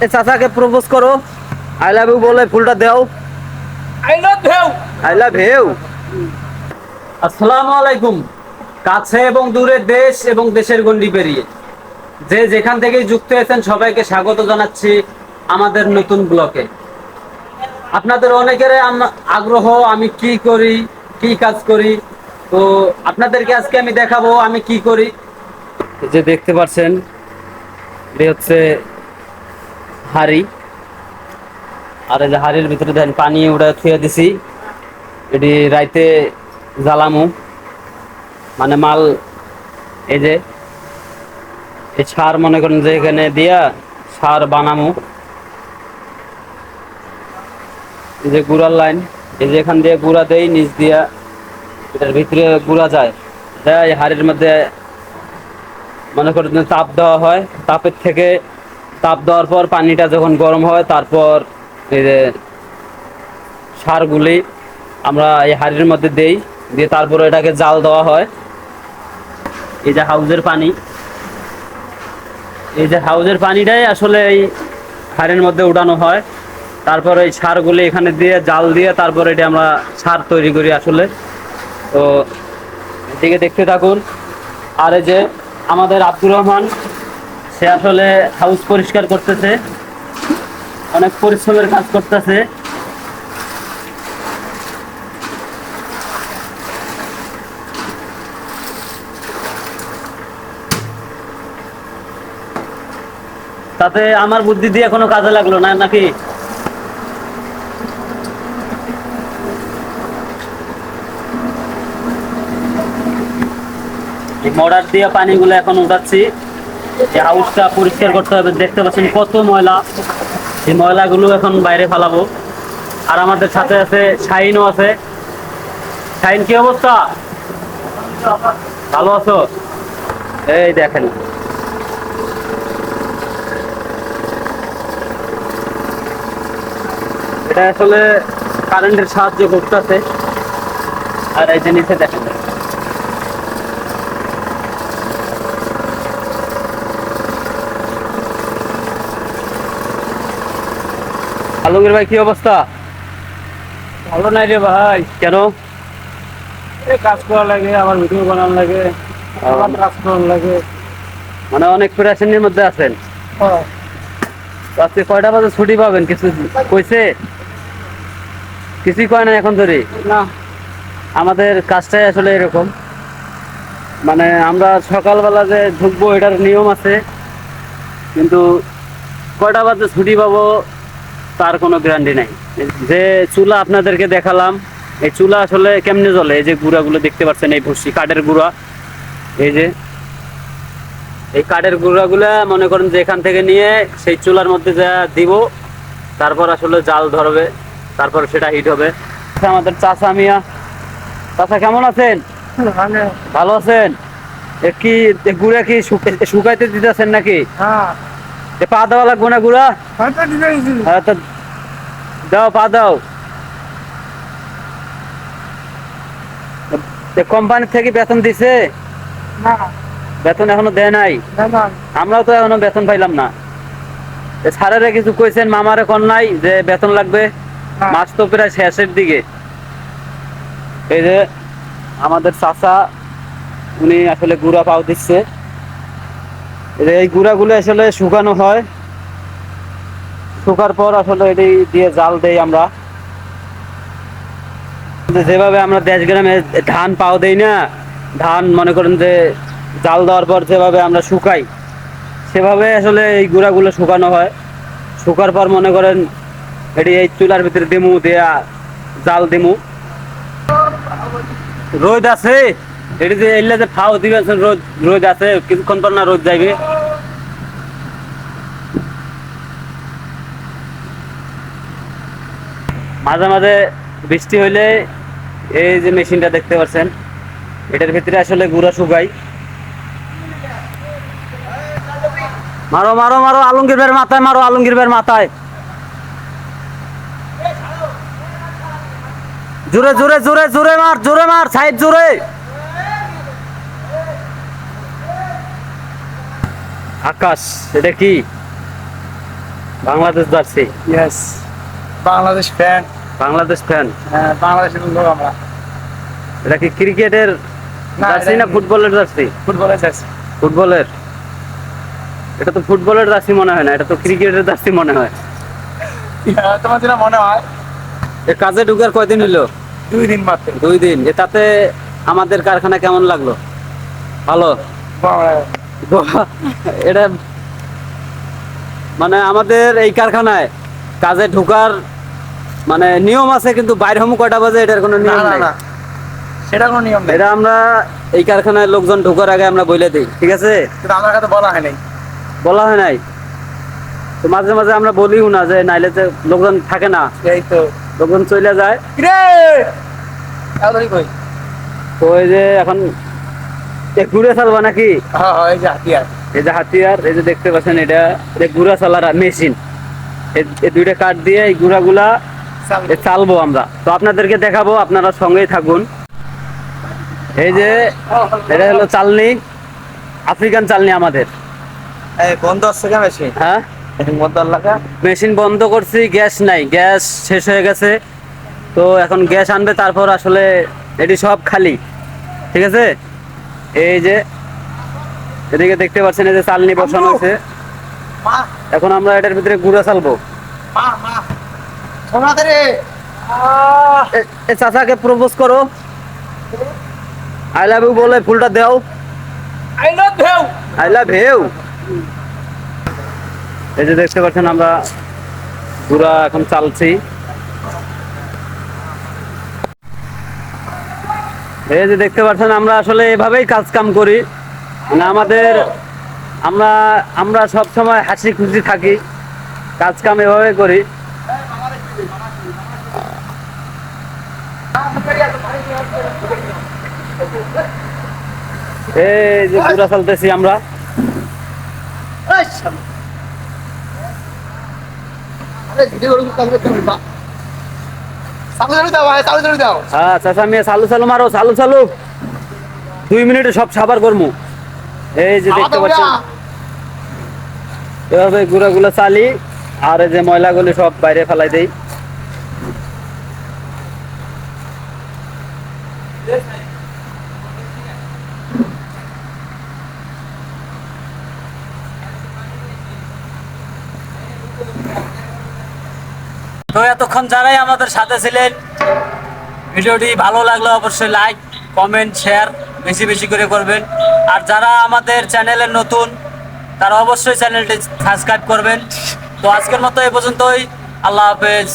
এই চাচাকে প্রপোজ করো, আই লাভ ইউ বলে ফুলটা দাও। I love you. I love you. আসসালামু আলাইকুম। কাছে এবং দূরে, দেশ এবং দেশের গণ্ডি পেরিয়ে যে যেখান থেকেই যুক্ত হয়েছেন সবাইকে স্বাগত জানাচ্ছি আমাদের নতুন ব্লকে। আপনাদের অনেকের আগ্রহ আমি কি করি, কি কাজ করি, তো আপনাদেরকে আজকে আমি দেখাবো আমি কি করি। এই যে দেখতে পাচ্ছেন, এটি হচ্ছে হাড়ি, আর এই যে হাড়ির ভিতরে দেন পানি উড়ে থুয়ে দিছি। এটি রাইতে জ্বালামু, মানে মাল, এই যে এই সার মনে করেন যে এখানে দিয়া সার বানামু। এই যে গুড়ার লাইন, এই যে এখান দিয়ে গুড়া দেই, নিচ দিয়া এটার ভিতরে গুড়া যায়, এই হাড়ির মধ্যে মনে করেন তাপ দেওয়া হয়। তাপের থেকে তাপ দেওয়ার পর পানিটা যখন গরম হয়, তারপর এই যে সারগুলি আমরা এই হাড়ির মধ্যে দেই, দিয়ে তারপরে এটাকে জাল দেওয়া হয়। এই যে হাউজের পানি, এই যে হাউজের পানিটাই আসলে এই হাড়ির মধ্যে উঠানো হয়। তারপরে এই সারগুলি এখানে দিয়ে জাল দিয়ে তারপরে এটা আমরা সার তৈরি করি আসলে। তো এদিকে দেখতে থাকুন। আর এই যে আমাদের আব্দুর রহমান, সে আসলে হাউস পরিষ্কার করতেছে, অনেক পরিশ্রমের কাজ করতেছে। তাতে আমার বুদ্ধি দিয়ে কোনো কাজে লাগলো না নাকি? এই মোটর দিয়ে পানিগুলো এখন উঠাচ্ছি, এই হাউসটা পরিষ্কার করতে হবে। দেখতে পাচ্ছেন কত ময়লা, এই ময়লাগুলো এখন বাইরে ফেলাবো। আর আমাদের সাথে আছে শাহিনও আছে। শাহিন, কি অবস্থা? ভালো আছো? এই দেখেন, এটা আসলে কারেন্টের সাহায্য করতেছে। আর এই যে নিচে দেখেন, আলমগীর ভাই, কি অবস্থা? ভালো নাই রে ভাই, কেন? এই কাজ করা লাগে, আমার ভিডিও বানানো লাগে, আমার কাজ করার লাগে। মানে অনেক প্রেশানির মধ্যে আছেন। হ্যাঁ। তো আজকে কয়টা বাজে ছুটি পাবেন? কিছু কইছে? কিছুই কয় না এখন ধরে। না, আমাদের কাজটাই আসলে এরকম, মানে আমরা সকালবেলা যে ঢুকবো এটার নিয়ম আছে, কিন্তু কয়টা বাজে ছুটি পাবো তার কোনো গ্যারান্টি নাই। যে চুলা আপনাদেরকে দেখালাম, এই চুলা আসলে কেমনে জ্বলে, এই যে গুঁড়াগুলো দেখতে পাচ্ছেন, এই ভুসি কাঠের গুঁড়া, এই যে এই কাঠের গুঁড়াগুলা মনে করেন যে এখান থেকে নিয়ে সেই চুলার মধ্যে যা দিব, তারপর আসলে জাল ধরবে, তারপর সেটা হিট হবে। আমাদের চাচা মিয়া, চাচা কেমন আছেন? মানে ভালো আছেন? কি গুঁড়া কি শুকাইতে দিতেছেন নাকি? হ্যাঁ, পা দেওয়া লাগবো না গুঁড়া? হয়তো দিয়েছি। হ্যাঁ, তো দাও, পা দাও। কোম্পানি থেকে বেতন দিছে? না, বেতন এখনো দেয় নাই। না, আমরাও তো এখনো বেতন পাইলাম না। স্যারেরা কিছু কইছেন, মামারে কোন নাই যে বেতন লাগবে? না। মাস তো প্রায় শেষের দিকে। এই যে আমাদের চাচা, উনি আসলে গুঁড়া পাও দিচ্ছে। এই গুঁড়াগুলো আসলে শুকানো হয়, শুকার পর আসলে এটি দিয়ে জাল দেই আমরা। যেভাবে আমরা দেশ গ্রামে ধান পাও দেই না, ধান মনে করেন যে জাল দেওয়ার পর যেভাবে আমরা শুকাই, সেভাবে আসলে এই গুঁড়াগুলো শুকানো হয়। শুকার পর মনে করেন এটি এই চুলার ভিতরে দিমু, দেয়া জাল দিমু। রোদ আছে, এটি যে এলে যে ফাও দিবেন, রোদ রোদ আছে, কিছুক্ষণ পর না রোদ যাইবে। মাঝে মাঝে বৃষ্টি হইলে এই যে মেশিনটা দেখতে পাচ্ছেন, এটার ভিতরে আসলে গুঁড়া শুকাই। মারো মারো মারো, আলমগীর ভাইয়ের মাথায় মারো, আলমগীর ভাইয়ের মাথায়। জোরে জোরে জোরে জোরে মার, জোরে মার, সাইড জোরে। আকাশ, এটা কি? Bangladesh jersey. Yes, Bangladesh fan. Bangladesh fan. হ্যাঁ, বাংলাদেশের লোক আমরা। এটা কি ক্রিকেটের না, জার্সি এটা না ফুটবলের জার্সি? ফুটবলের জার্সি। ফুটবলের। এটা তো ফুটবলের জার্সি মনে হয় না, এটা তো ক্রিকেটের জার্সি মনে হয়। তোমার যেটা মনে হয়। এ কাজে ঢুকার কয়দিন হলো? 2 দিন মাত্র। 2 দিন। তাতে আমাদের কারখানা কেমন লাগলো? ভালো। এটা মানে আমাদের এই কারখানায় কাজে ঢোকার মানে নিয়ম আছে, কিন্তু বাইরে হমু কয়টা বাজে এটার কোনো না নিয়ম না নেই। না, সেটা কোনো নিয়ম নেই। এটা আমরা এই কারখানায় লোকজন ঢোকার আগে আমরা বলে দিই, ঠিক আছে? কিন্তু আমার কাছে বলা হয় নাই। বলা হয় নাই তো, মাঝে মাঝে আমরা বলিও না, যে নাইলে যে লোকজন থাকে না, এই তো লোকজন চলে যায়। কিরে এতদিন কই? তো এই যে এখন ঘুরে চালবা নাকি? হ্যাঁ হ্যাঁ, এই যে হাতিয়ার। এই যে হাতিয়ার, এই যে দেখতে পাচ্ছেন, এটা গুড়া চালার মেশিন। এই দুইটা কাঠ দিয়ে এই গুড়াগুলা চালবো আমরা। তো আপনাদেরকে দেখাবো, আপনারা সঙ্গেই থাকুন। এই যে এটা হলো চালনি, আফ্রিকান চালনি আমাদের। এই বন্ধ আছে কেন মেশিন? হ্যাঁ, বন্ধ লাগা। মেশিন বন্ধ করছি, গ্যাস নাই, গ্যাস শেষ হয়ে গেছে। তো এখন গ্যাস আনবে, তারপর আসলে এটি সব খালি, ঠিক আছে? এই যে এদিকে দেখতে পাচ্ছেন, এই যে চালনি বসানো হয়েছে। মা এখন আমরা এটার ভিতরে গুঁড়া চালবো। মা মা সোনাতে রে। এ চাচাকে প্রপোজ করো, আই লাভ ইউ বলে ফুলটা দাও। I love you. I love you. এই যে দেখতে পাচ্ছেন, আমরা গুঁড়া এখন চালছি। এই যে দেখতে পাচ্ছেন, আমরা আসলে এভাবেই কাজ কাম করি। মানে আমাদের আমরা আমরা সব সময় হাসি খুশি থাকি, কাজ কাম এভাবে করি। এই যে গুঁড়া চালতেছি আমরা। হ্যাঁ চাচা মিয়া, চালু চালু মারো, চালু চালু। 2 মিনিটে সব সাবার করমু। এই যে দেখতে পাচ্ছেন, এভাবে গুঁড়াগুলো চালি, আর এই যে ময়লাগুলো সব বাইরে ফেলাই দেই। তো এতক্ষণ যারাই আমাদের সাথে ছিলেন, ভিডিওটি ভালো লাগলে অবশ্যই লাইক, কমেন্ট, শেয়ার বেশি বেশি করে করবেন। আর যারা আমাদের চ্যানেলে নতুন, তারা অবশ্যই চ্যানেলটি সাবস্ক্রাইব করবেন। তো আজকের মতো এই পর্যন্তই। আল্লাহ হাফেজ।